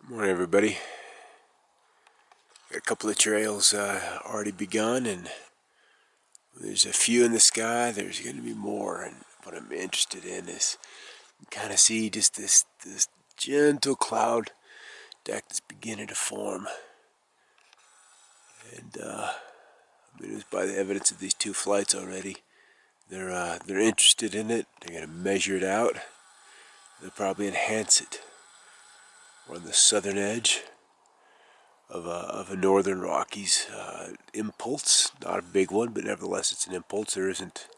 Morning, everybody. Got a couple of trails already begun, and there's a few in the sky. There's going to be more, and what I'm interested in is kind of see just this gentle cloud deck that's beginning to form. And it was by the evidence of these two flights already. They're interested in it. They're going to measure it out. They'll probably enhance it. We're on the southern edge of a northern Rockies impulse. Not a big one, but nevertheless it's an impulse. There isn't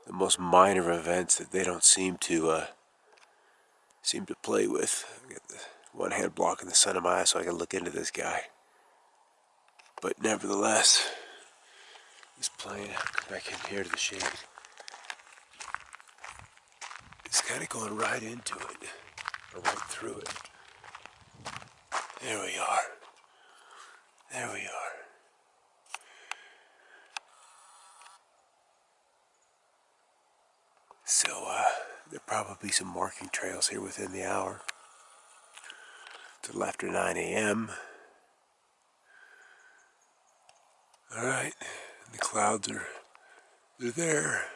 the most minor events that they don't seem to play with. I got the one hand blocking the sun of my eye so I can look into this guy. But nevertheless, this plane, I'll come back in here to the shade. It's kind of going right into it, or right through it. There we are. There we are. So, there'll probably be some marking trails here within the hour. Till after 9 a.m. Alright, the clouds they're there.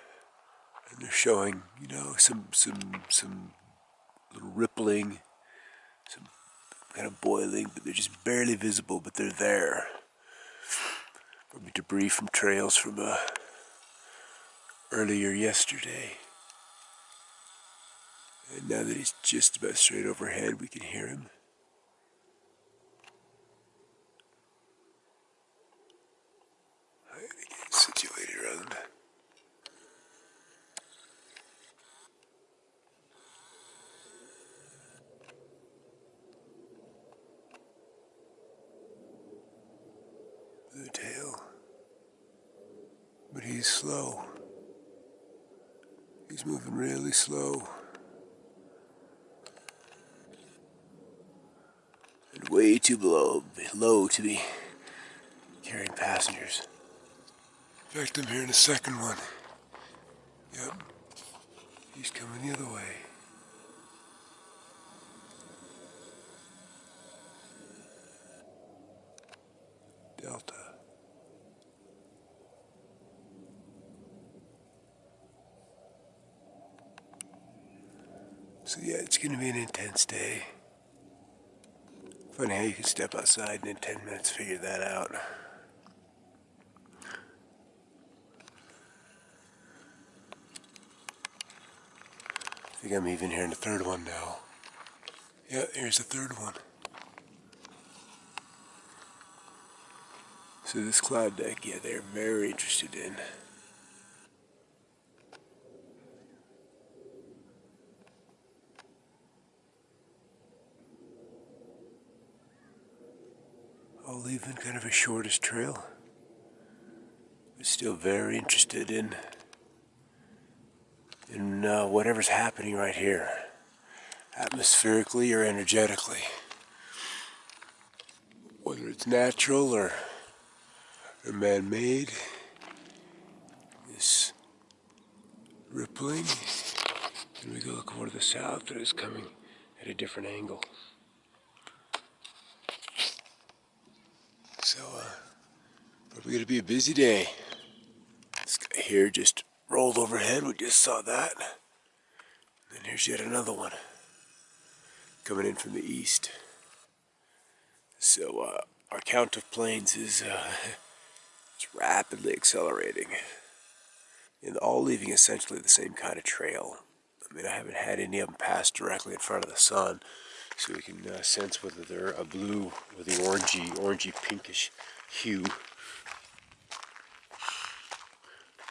And they're showing, some little rippling, some kind of boiling, but they're just barely visible, but they're there. Probably debris from trails from earlier yesterday. And now that he's just about straight overhead, we can hear him. I gotta get situated around. The tail. But he's slow. He's moving really slow. And way too low to be carrying passengers. In fact, I'm hearing a second one. Yep. He's coming the other way. Delta. So yeah, it's going to be an intense day. Funny how you can step outside and in 10 minutes figure that out. I think I'm even hearing the third one now. Yeah, here's the third one. So this cloud deck, yeah, they're very interested in. All leaving kind of a shortest trail. But still very interested in whatever's happening right here. Atmospherically or energetically. Whether it's natural or man-made. This rippling. And we go look more to the south, that is coming at a different angle. So, probably going to be a busy day. This guy here just rolled overhead. We just saw that. And here's yet another one coming in from the east. So, our count of planes is it's rapidly accelerating. And all leaving essentially the same kind of trail. I mean, I haven't had any of them pass directly in front of the sun, so we can sense whether they're a blue or the orangey pinkish hue.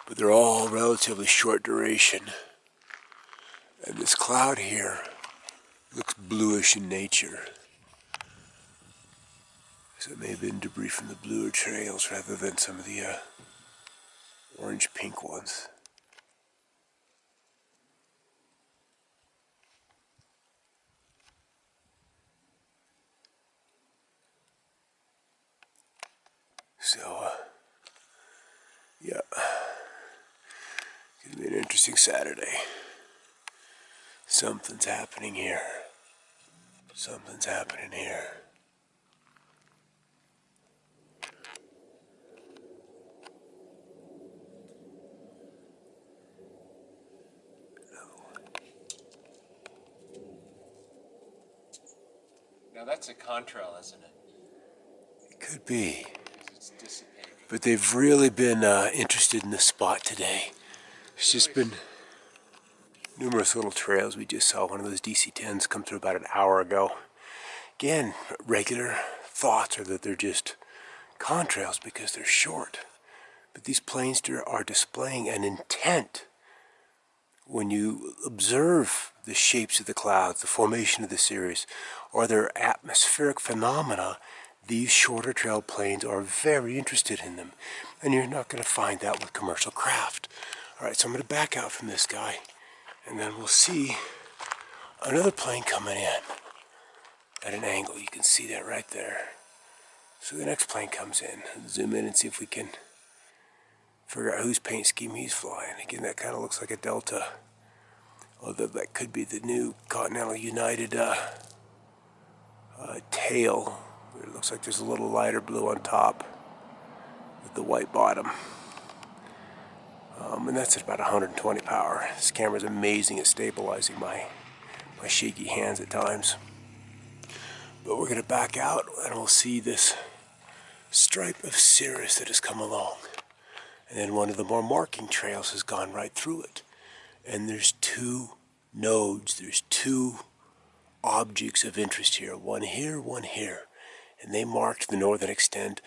But they're all relatively short duration. And this cloud here looks bluish in nature. So it may have been debris from the bluer trails rather than some of the orange-pink ones. So, yeah, it's gonna be an interesting Saturday. Something's happening here. Something's happening here. Now that's a contrail, isn't it? It could be. It's dissipating. But they've really been interested in this spot today. There's just been numerous little trails. We just saw one of those DC-10s come through about an hour ago. Again, regular thoughts are that they're just contrails because they're short. But these planes are displaying an intent. When you observe the shapes of the clouds, the formation of the cirrus, or their atmospheric phenomena, these shorter trail planes are very interested in them. And you're not going to find that with commercial craft. Alright, so I'm going to back out from this guy, and then we'll see another plane coming in at an angle. You can see that right there. So the next plane comes in. Zoom in and see if we can figure out whose paint scheme he's flying. Again, that kind of looks like a Delta. Although that could be the new Continental United tail. It looks like there's a little lighter blue on top with the white bottom. And that's at about 120 power. This camera's amazing at stabilizing my shaky hands at times. But we're going to back out and we'll see this stripe of cirrus that has come along. And then one of the more marking trails has gone right through it. And there's two nodes, there's two objects of interest here, one here, one here. And they marked the northern extent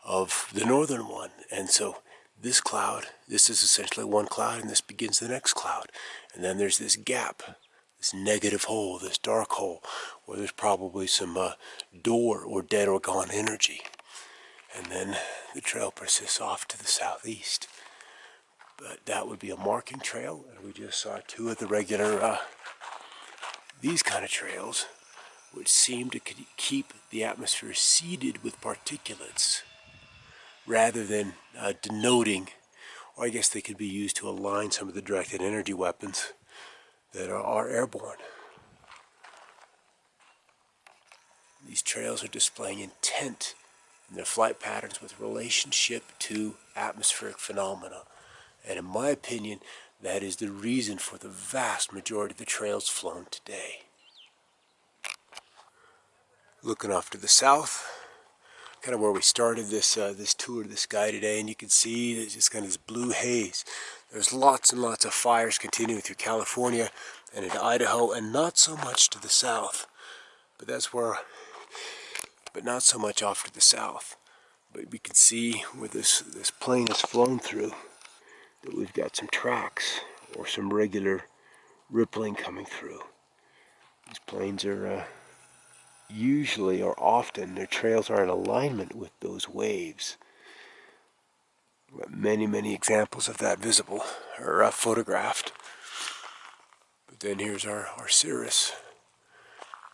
of the northern one. And so this cloud, this is essentially one cloud, and this begins the next cloud. And then there's this gap, this negative hole, this dark hole, where there's probably some door or dead or gone energy. And then the trail persists off to the southeast. But that would be a marking trail, and we just saw two of the regular, these kind of trails, which seem to keep the atmosphere seeded with particulates, rather than denoting, or I guess they could be used to align some of the directed energy weapons that are airborne. These trails are displaying intent in their flight patterns with relationship to atmospheric phenomena. And in my opinion, that is the reason for the vast majority of the trails flown today. Looking off to the south, kind of where we started this tour, this sky today, and you can see there's just kind of this blue haze. There's lots and lots of fires continuing through California and into Idaho, and not so much to the south. But that's where, but not so much off to the south. But we can see where this plane has flown through, that we've got some tracks or some regular rippling coming through. These planes are usually or often, their trails are in alignment with those waves. We've got many, many examples of that visible or photographed. But then here's our cirrus.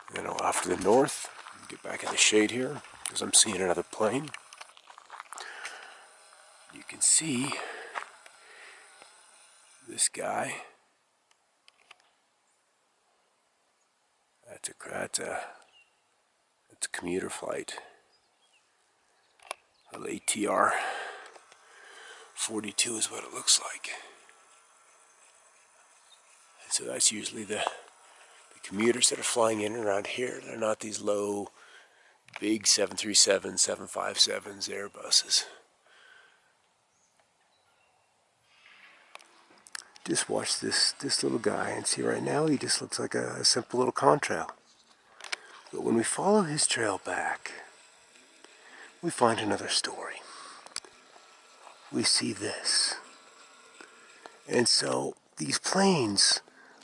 And then off to the north, get back in the shade here because I'm seeing another plane. You can see this guy. That's a commuter flight. Well, ATR 42 is what it looks like. And so that's usually the commuters that are flying in and around here. They're not these low, big 737s, 757s, Airbuses. Just watch this little guy and see right now he just looks like a simple little contrail. But when we follow his trail back, we find another story. We see this. And so these planes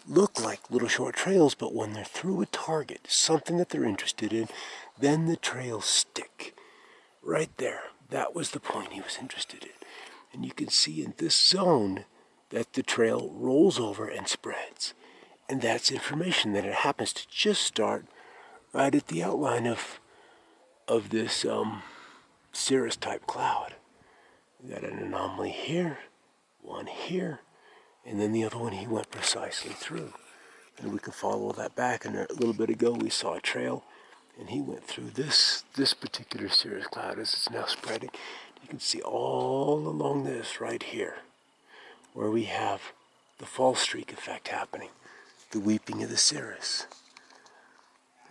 look like little short trails, but when they're through a target, something that they're interested in, then the trails stick. Right there. That was the point he was interested in. And you can see in this zone that the trail rolls over and spreads. And that's information that it happens to just start right at the outline of this cirrus type cloud. We got an anomaly here, one here, and then the other one he went precisely through. And we can follow that back. And there, a little bit ago we saw a trail, and he went through this particular cirrus cloud as it's now spreading. You can see all along this right here, where we have the fall streak effect happening, the weeping of the cirrus.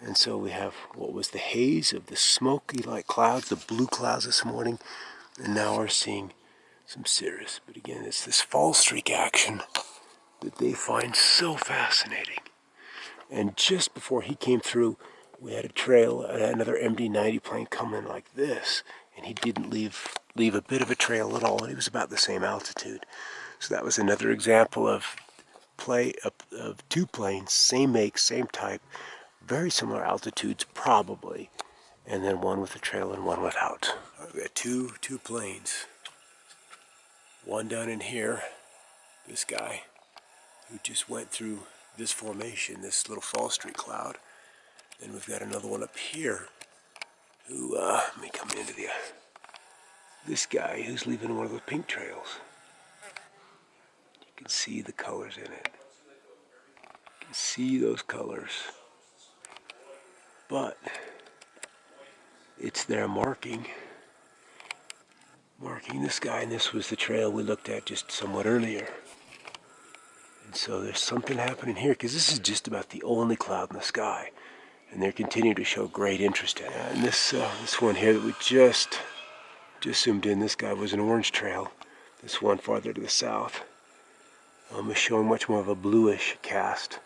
And so we have what was the haze of the smoky-like clouds, the blue clouds this morning, and now we're seeing some cirrus. But again, it's this fall streak action that they find so fascinating. And just before he came through, we had a trail, another MD-90 plane come in like this, and he didn't leave a bit of a trail at all, and he was about the same altitude. So that was another example of two planes, same make, same type, very similar altitudes probably, and then one with a trail and one without. We've got two planes. One down in here, this guy, who just went through this formation, this little fall streak cloud. Then we've got another one up here who, let me come into this guy who's leaving one of those pink trails. You can see the colors in it. You can see those colors. But it's their marking this guy, and this was the trail we looked at just somewhat earlier. And so there's something happening here, because this is just about the only cloud in the sky, and they're continuing to show great interest in it. And this one here that we just zoomed in, this guy was an orange trail. This one farther to the south is showing much more of a bluish cast.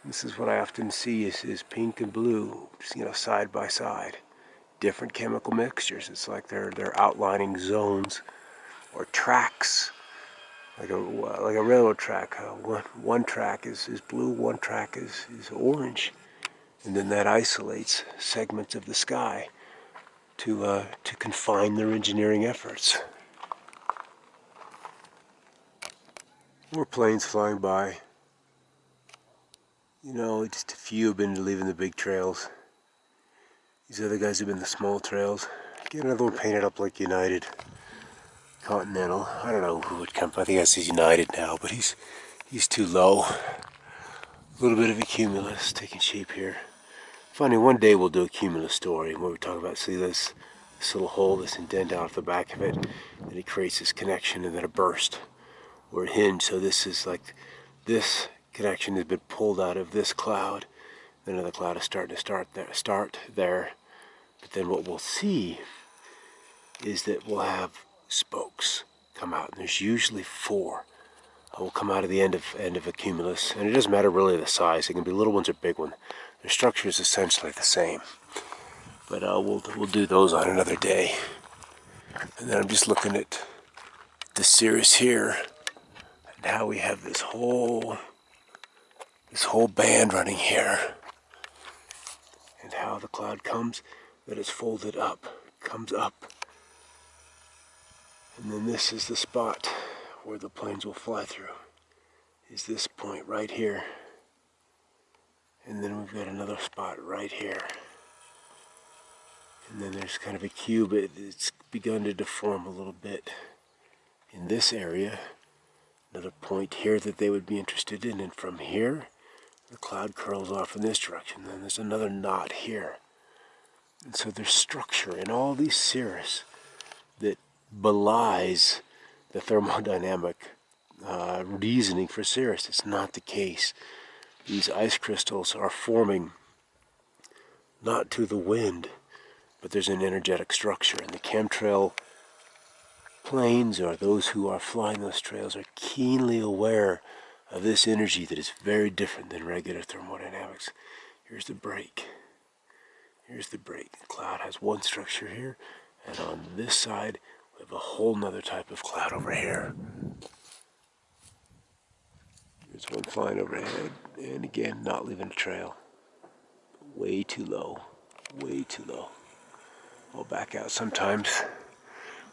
This is what I often see is pink and blue, side by side. Different chemical mixtures. It's like they're outlining zones or tracks, like a railroad track. One track is blue, one track is orange, and then that isolates segments of the sky to confine their engineering efforts. More planes flying by. Just a few have been leaving the big trails. These other guys have been the small trails. Get another one painted up like United. Continental. I don't know who would come. I think I see United now, but he's too low. A little bit of a cumulus taking shape here. Funny, one day we'll do a cumulus story where we talk about, see this little hole, this indent out the back of it, and it creates this connection and then a burst or a hinge. So this is like, this connection has been pulled out of this cloud. Then another cloud is starting to start there. But then what we'll see is that we'll have spokes come out, and there's usually 4. Will come out of the end of a cumulus, and it doesn't matter really the size. It can be little ones or big ones. Their structure is essentially the same. But we'll do those on another day. And then I'm just looking at the cirrus here, and how we have this whole band running here, and how the cloud comes, that it's folded up, comes up, and then this is the spot where the planes will fly through, is this point right here. And then we've got another spot right here. And then there's kind of a cube. It's begun to deform a little bit in this area. Another point here that they would be interested in. And from here, the cloud curls off in this direction. Then there's another knot here. And so there's structure in all these cirrus that belies the thermodynamic reasoning for cirrus. It's not the case. These ice crystals are forming not to the wind, but there's an energetic structure. And the chemtrail planes, or those who are flying those trails, are keenly aware of this energy that is very different than regular thermodynamics. Here's the break. Here's the break. The cloud has one structure here, and on this side we have a whole nother type of cloud over here. There's one flying overhead, and again, not leaving a trail. Way too low. Way too low. I'll back out sometimes.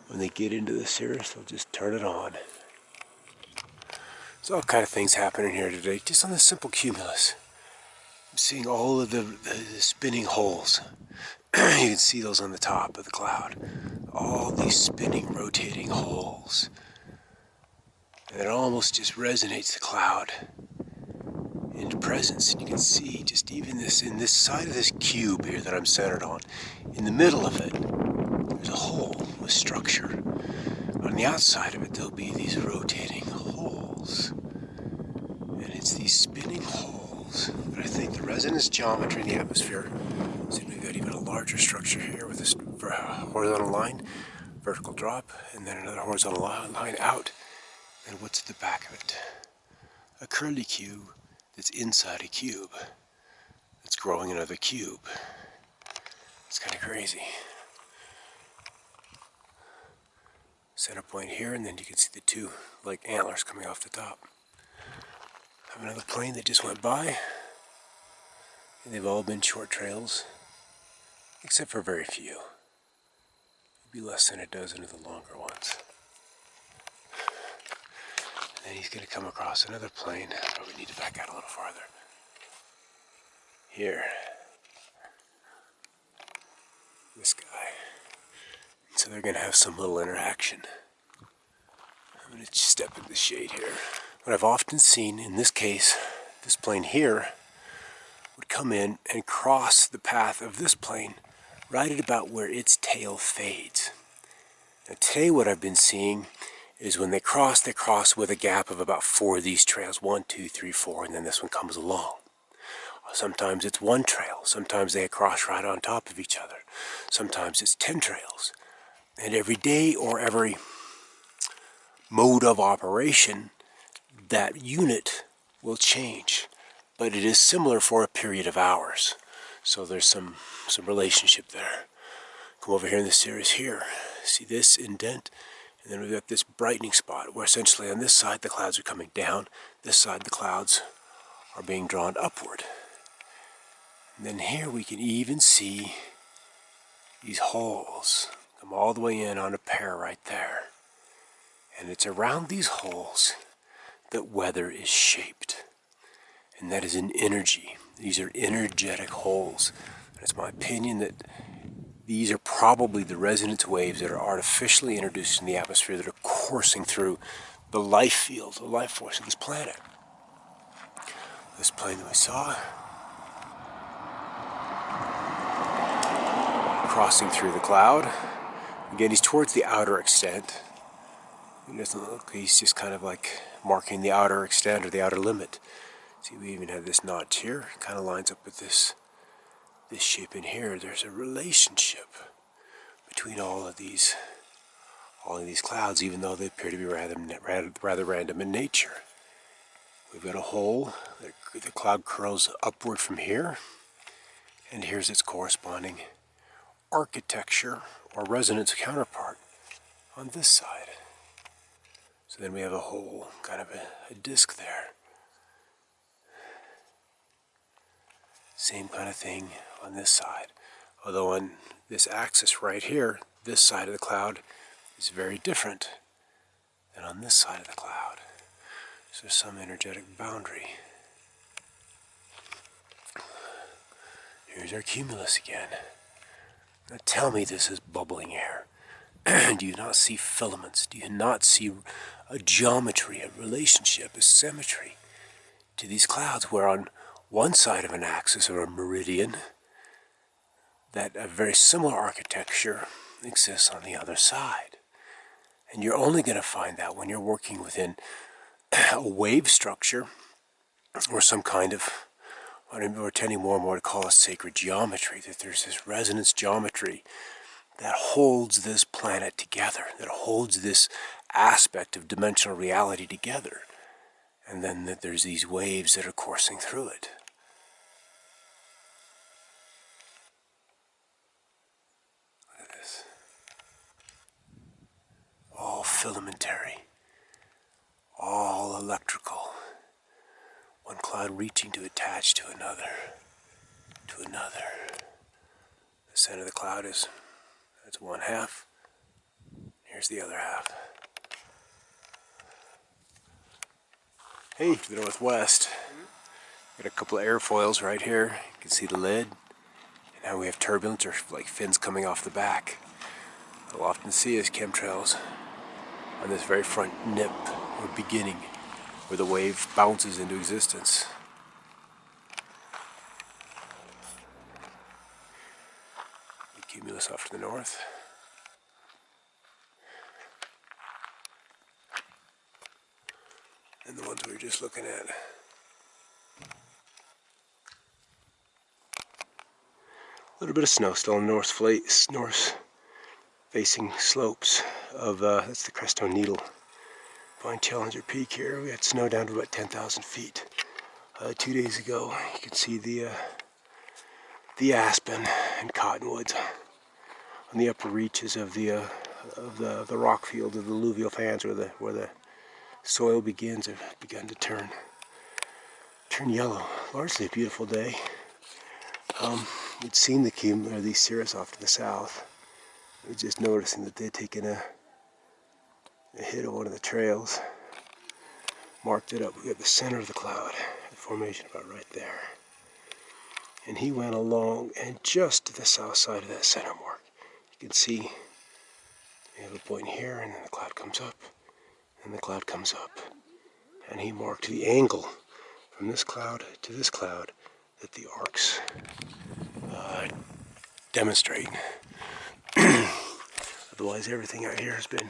When they get into the cirrus, they'll just turn it on. There's all kind of things happening here today, just on this simple cumulus. I'm seeing all of the spinning holes. You can see those on the top of the cloud. All these spinning, rotating holes. And it almost just resonates the cloud into presence. And you can see just even this, in this side of this cube here that I'm centered on, in the middle of it, there's a hole with structure. On the outside of it, there'll be these rotating holes. And it's these spinning holes that I think the resonance geometry in the atmosphere. So we've got even a larger structure here with this horizontal line, vertical drop, and then another horizontal line out. And what's at the back of it? A curly cube that's inside a cube that's growing another cube. It's kind of crazy. Center point here, and then you can see the two like antlers coming off the top. I have another plane that just went by, and they've all been short trails, except for very few. Maybe less than a dozen of the longer ones. And then he's going to come across another plane. Probably need to back out a little farther. Here. This guy. So they're going to have some little interaction. I'm going to step in the shade here. What I've often seen in this case, this plane here would come in and cross the path of this plane right at about where its tail fades. Now today what I've been seeing is when they cross with a gap of about 4 of these trails. 1, 2, 3, 4, and then this one comes along. Sometimes it's one trail. Sometimes they cross right on top of each other. Sometimes it's 10 trails. And every day or every mode of operation, that unit will change. But it is similar for a period of hours. So there's some relationship there. Come over here in the cirrus here. See this indent? And then we've got this brightening spot where essentially on this side the clouds are coming down. This side the clouds are being drawn upward. And then here we can even see these holes come all the way in on a pair right there. And it's around these holes that weather is shaped. And that is an energy. These are energetic holes. And it's my opinion that these are probably the resonance waves that are artificially introduced in the atmosphere that are coursing through the life field, the life force of this planet. This plane that we saw, crossing through the cloud. Again, he's towards the outer extent. He doesn't look, he's just kind of like marking the outer extent or the outer limit. See, we even have this notch here. It kind of lines up with this shape in here. There's a relationship between all of these clouds, even though they appear to be rather random in nature. We've got a hole. The cloud curls upward from here, and here's its corresponding architecture or resonance counterpart on this side. So then we have a hole, kind of a disc there. Same kind of thing on this side. Although on this axis right here, this side of the cloud is very different than on this side of the cloud. So there's some energetic boundary. Here's our cumulus again. Now tell me this is bubbling air. Do you not see filaments? Do you not see a geometry, a relationship, a symmetry to these clouds where on one side of an axis or a meridian, that a very similar architecture exists on the other side? And you're only going to find that when you're working within a wave structure or some kind of, we're tending more and more to call it sacred geometry, that there's this resonance geometry that holds this planet together, that holds this aspect of dimensional reality together. And then that there's these waves that are coursing through it. Look at this. All filamentary. All electrical. One cloud reaching to attach to another. To another. The center of the cloud that's one half. Here's the other half. Hey, to the northwest. Got a couple of airfoils right here. You can see the lid. And now we have turbulence, or like fins coming off the back. What we'll often see is chemtrails on this very front nip or beginning where the wave bounces into existence. cumulus off to the north. And the ones we were just looking at. A little bit of snow still on north facing slopes of, that's the Crestone Needle Vine Challenger Peak here. We had snow down to about 10,000 feet 2 days ago. You can see the aspen and cottonwoods on the upper reaches of the rock field of the alluvial fans where the soil have begun to turn yellow. Largely a beautiful day. We'd seen the cirrus off to the south. I was just noticing that they'd taken a hit of one of the trails, marked it up. We got the center of the cloud, the formation about right there. And he went along, and just to the south side of that center mark, you can see we have a point here, and then the cloud comes up, and the cloud comes up. And he marked the angle from this cloud to this cloud that the arcs demonstrate. Otherwise, everything out here has been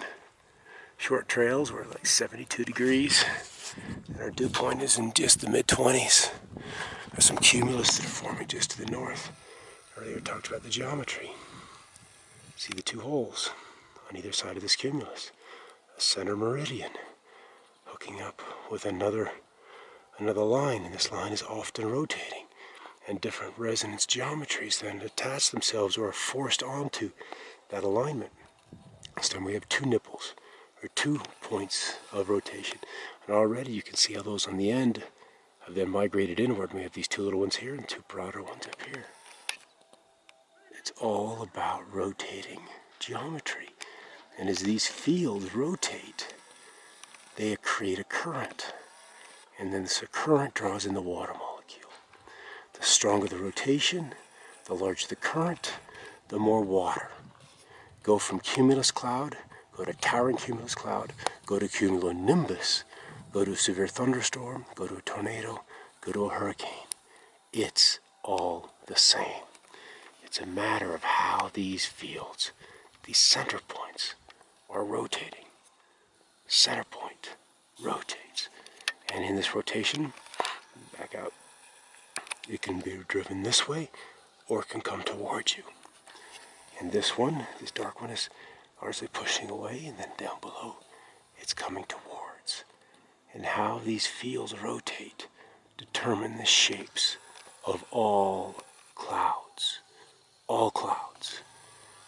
short trails. We're like 72 degrees, and our dew point is in just the mid-20s. There's some cumulus that are forming just to the north. Earlier we talked about the geometry. See the two holes on either side of this cumulus. A center meridian hooking up with another line, and this line is often rotating. And different resonance geometries then attach themselves or are forced onto that alignment. This time we have two nipples, or 2 points of rotation. And already you can see how those on the end have then migrated inward. We have these two little ones here and two broader ones up here. It's all about rotating geometry. And as these fields rotate, they create a current. And then this current draws in the water molecule. The stronger the rotation, the larger the current, the more water. Go from cumulus cloud, go to towering cumulus cloud, go to cumulonimbus, go to a severe thunderstorm, go to a tornado, go to a hurricane. It's all the same. It's a matter of how these fields, these center points, are rotating. Center point rotates. And in this rotation, back out, it can be driven this way or it can come towards you. And this one, this dark one, is largely pushing away, and then down below it's coming towards. And how these fields rotate determine the shapes of all clouds. All clouds.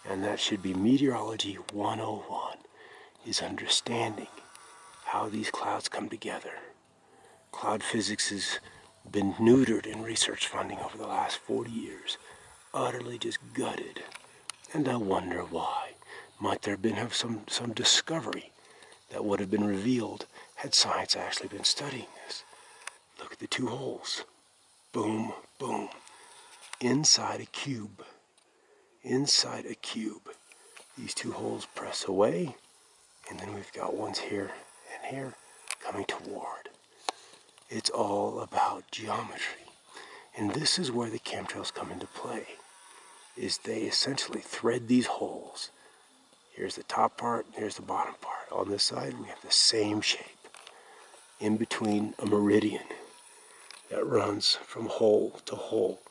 And that should be Meteorology 101, is understanding how these clouds come together. Cloud physics has been neutered in research funding over the last 40 years. Utterly just gutted. And I wonder why. Might there have been some discovery that would have been revealed had science actually been studying this? Look at the two holes. Boom, boom. Inside a cube. Inside a cube. These two holes press away, and then we've got ones here and here coming toward. It's all about geometry. And this is where the chemtrails come into play, is they essentially thread these holes. Here's the top part, here's the bottom part. On this side, we have the same shape. In between a meridian that runs from hole to hole.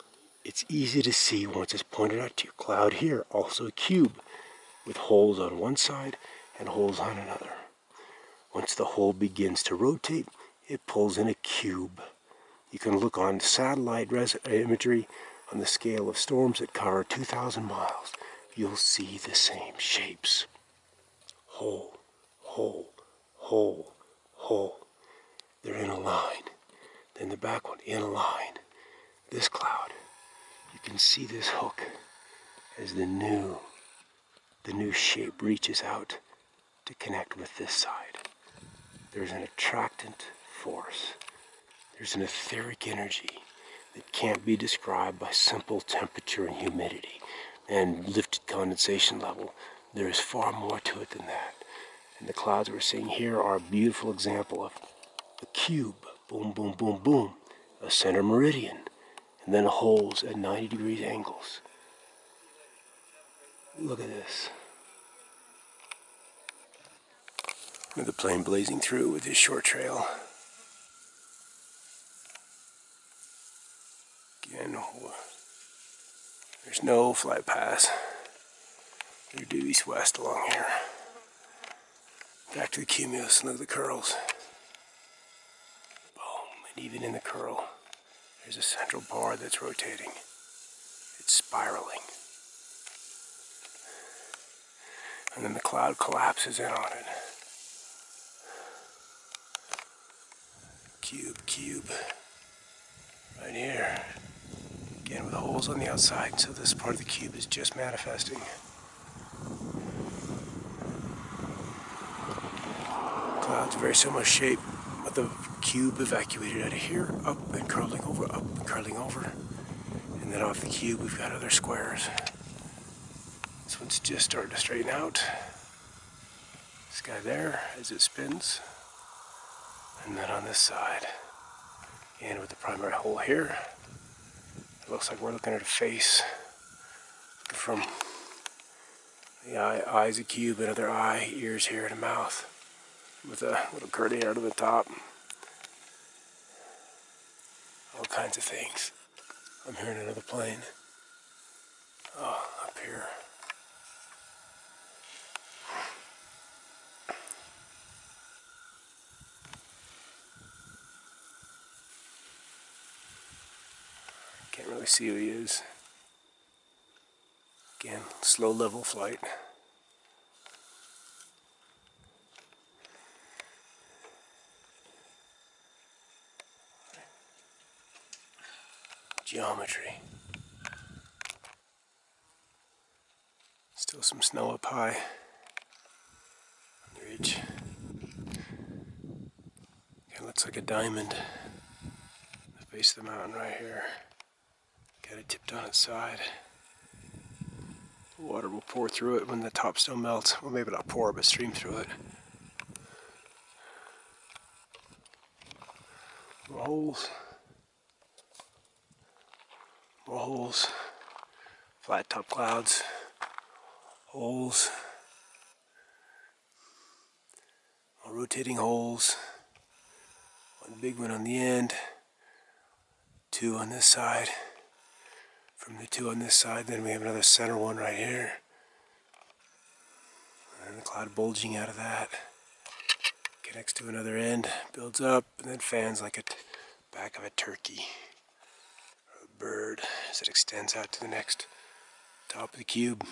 It's easy to see once it's pointed out to you. Cloud here, also a cube, with holes on one side and holes on another. Once the hole begins to rotate, it pulls in a cube. You can look on satellite imagery on the scale of storms that cover 2,000 miles. You'll see the same shapes. Hole, hole, hole, hole. They're in a line. Then the back one, in a line. This cloud, you can see this hook as the new shape reaches out to connect with this side. There's an attractant force. There's an etheric energy that can't be described by simple temperature and humidity and lifted condensation level. There is far more to it than that. And the clouds we're seeing here are a beautiful example of a cube. Boom, boom, boom, boom. A center meridian. And then holes at 90 degrees angles. Look at this. Another plane blazing through with his short trail. Again, there's no flight paths. They're due east-west along here. Back to the cumulus, and look at the curls. Boom, and even in the curl, there's a central bar that's rotating. It's spiraling. And then the cloud collapses in on it. Cube. Right here. Again with holes on the outside, so this part of the cube is just manifesting. Cloud's very similar shape, but the cube evacuated out of here, up and curling over, up and curling over. And then off the cube we've got other squares. This one's just starting to straighten out. This guy there as it spins. And then on this side, again with the primary hole here, it looks like we're looking at a face from the eye's a cube, another eye, ears here, and a mouth with a little curly hair to the top. All kinds of things. I'm hearing another plane. Oh, up here. Can't really see who he is. Again, slow level flight. Geometry. Still some snow up high on the ridge. It looks like a diamond. The base of the mountain right here. Got it tipped on its side. Water will pour through it when the top snow melts. Well, maybe not pour, but stream through it. More holes. More holes. Flat top clouds. Holes. More rotating holes. One big one on the end. Two on this side. From the two on this side, then we have another center one right here. And the cloud bulging out of that. Connects to another end, builds up, and then fans like a back of a turkey or a bird as it extends out to the next top of the cube.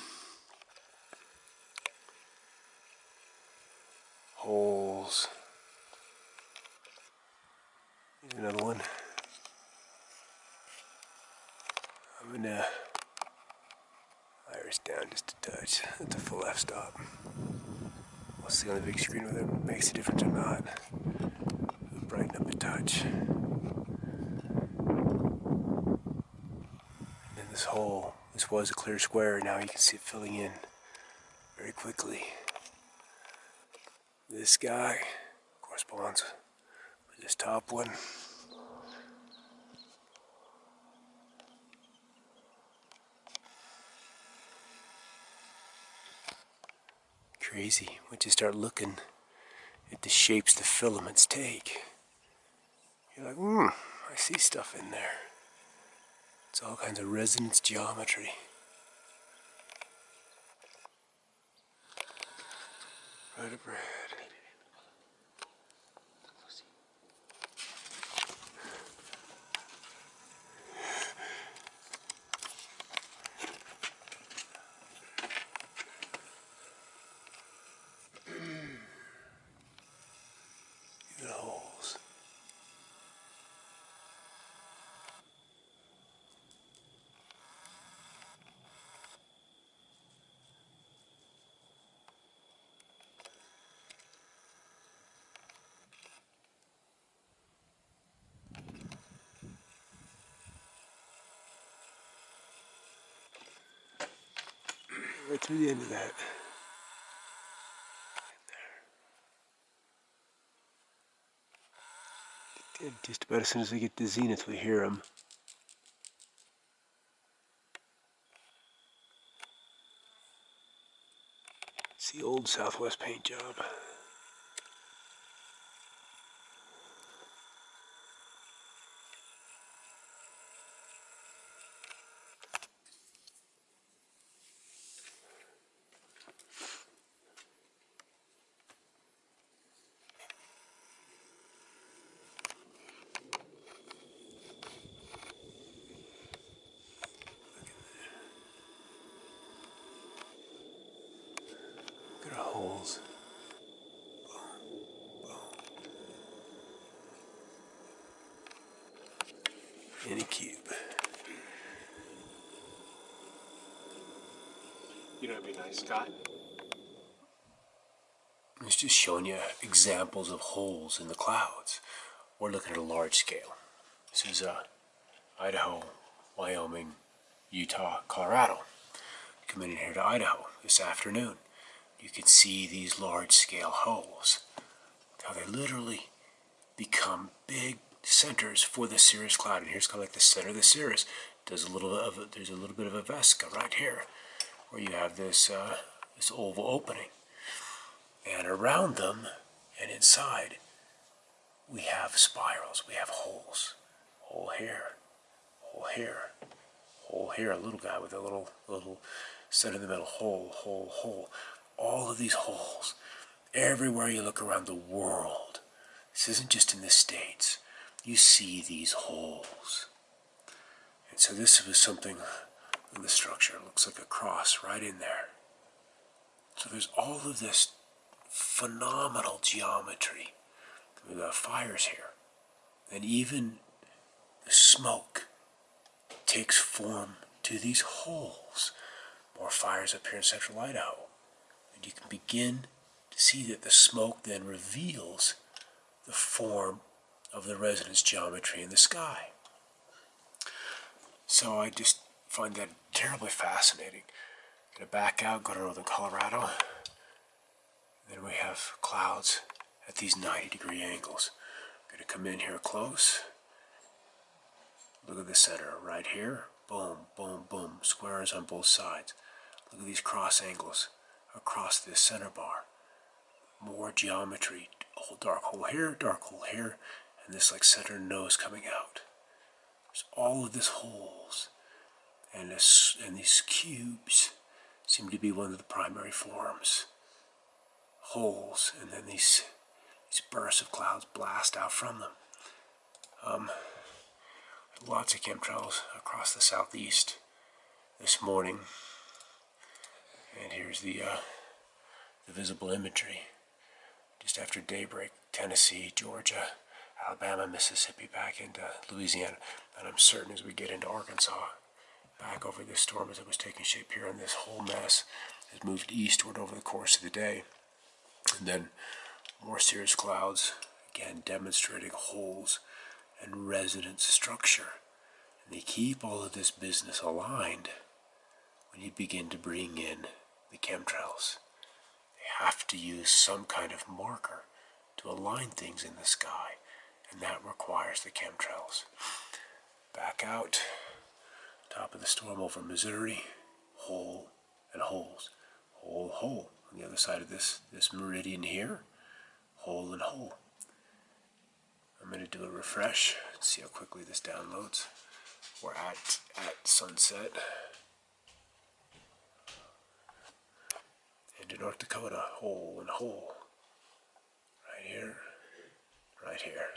Holes. Here's another one. I'm gonna iris down just a touch. That's a full f-stop. We'll see on the big screen whether it makes a difference or not. We'll brighten up a touch. And then this hole, this was a clear square, now you can see it filling in very quickly. This guy corresponds with this top one. Crazy, once you start looking at the shapes the filaments take. You're like, I see stuff in there. It's all kinds of resonance geometry. Right up ahead. The holes. Right through the end of that. Just about as soon as we get to zenith, we hear them. old Southwest paint job. Look at our holes. In a cube. You know, it'd be nice, Scott. It's just showing you examples of holes in the clouds. We're looking at a large scale. This is Idaho, Wyoming, Utah, Colorado. Coming in here to Idaho this afternoon. You can see these large scale holes. How they literally become big centers for the cirrus cloud. And here's kind of like the center of the cirrus. There's a little bit of a vesca right here, where you have this this oval opening, and around them and inside we have spirals. We have holes. Hole here, hole here, hole here. A little guy with a little center in the middle. Hole, hole, hole. All of these holes. Everywhere you look around the world. This isn't just in the States. You see these holes. And so this was something in the structure. It looks like a cross right in there. So there's all of this phenomenal geometry. We've got fires here. And even the smoke takes form to these holes. More fires up here in central Idaho. And you can begin to see that the smoke then reveals the form of the resonance geometry in the sky. So I just find that terribly fascinating. Gonna back out, go to northern Colorado. Then we have clouds at these 90-degree angles. Gonna come in here close. Look at the center right here. Boom, boom, boom. Squares on both sides. Look at these cross angles across this center bar. More geometry. Whole dark hole here, and this like center nose coming out. There's all of these holes, and these cubes seem to be one of the primary forms. Holes, and then these bursts of clouds blast out from them. Lots of chemtrails across the southeast this morning, and here's the visible imagery. Just after daybreak, Tennessee, Georgia, Alabama, Mississippi, back into Louisiana. And I'm certain as we get into Arkansas, back over this storm as it was taking shape here, and this whole mess has moved eastward over the course of the day. And then more cirrus clouds, again demonstrating holes and resonance structure. And they keep all of this business aligned when you begin to bring in the chemtrails. Have to use some kind of marker to align things in the sky, and that requires the chemtrails. Back out, top of the storm over Missouri, hole and holes, hole, hole. On the other side of this meridian here, hole and hole. I'm going to do a refresh and see how quickly this downloads. We're at sunset. Into North Dakota, hole and hole. Right here, right here.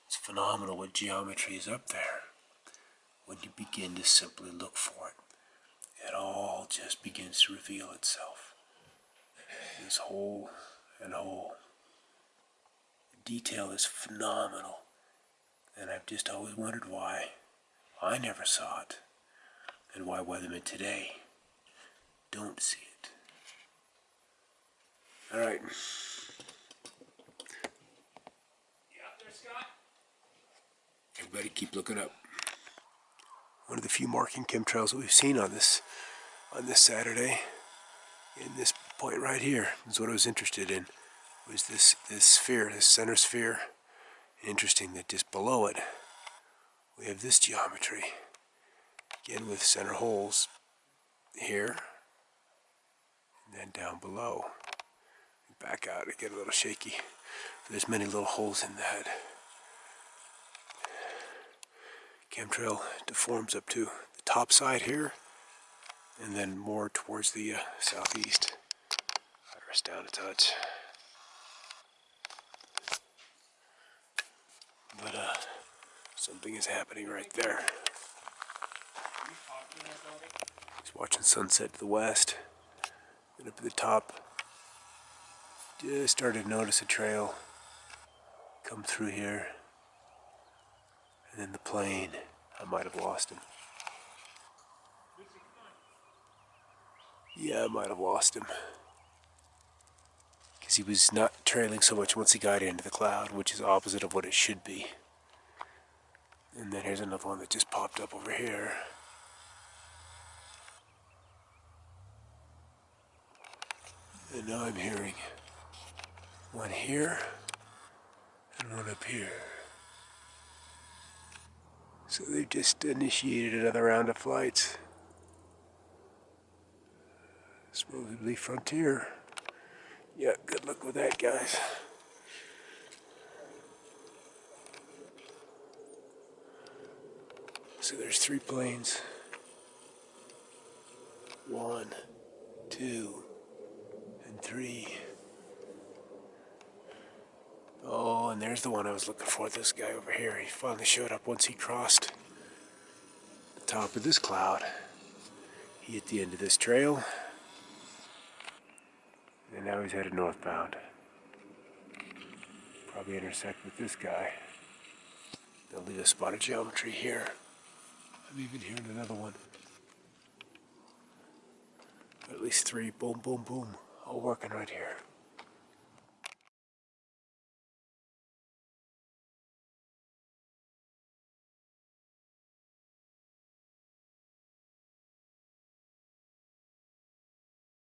It's phenomenal what geometry is up there. When you begin to simply look for it, it all just begins to reveal itself. This hole and hole. The detail is phenomenal, and I've just always wondered why I never saw it, and why weathermen today don't see it. All right. You out there, Scott? Everybody keep looking up. One of the few marking chemtrails that we've seen on this Saturday, in this point right here, is what I was interested in. Was this sphere, this center sphere. Interesting that just below it we have this geometry. Again with center holes here. then down below. Back out, it get a little shaky. There's many little holes in that. Chemtrail deforms up to the top side here, and then more towards the southeast. Iris down a touch. But something is happening right there. Just watching sunset to the west. And up at the top, just started to notice a trail come through here. And then the plane, I might have lost him. Yeah, I might have lost him. Because he was not trailing so much once he got into the cloud, which is opposite of what it should be. And then here's another one that just popped up over here. And now I'm hearing one here and one up here. So they've just initiated another round of flights. Supposedly Frontier. Yeah, good luck with that, guys. So there's 3 planes. 1, 2, and 3. Oh, and there's the one I was looking for, this guy over here. He finally showed up once he crossed the top of this cloud. He hit the end of this trail, and now he's headed northbound. Probably intersect with this guy. They'll leave a spot of geometry here. I'm even hearing another one. At least 3, boom, boom, boom, all working right here.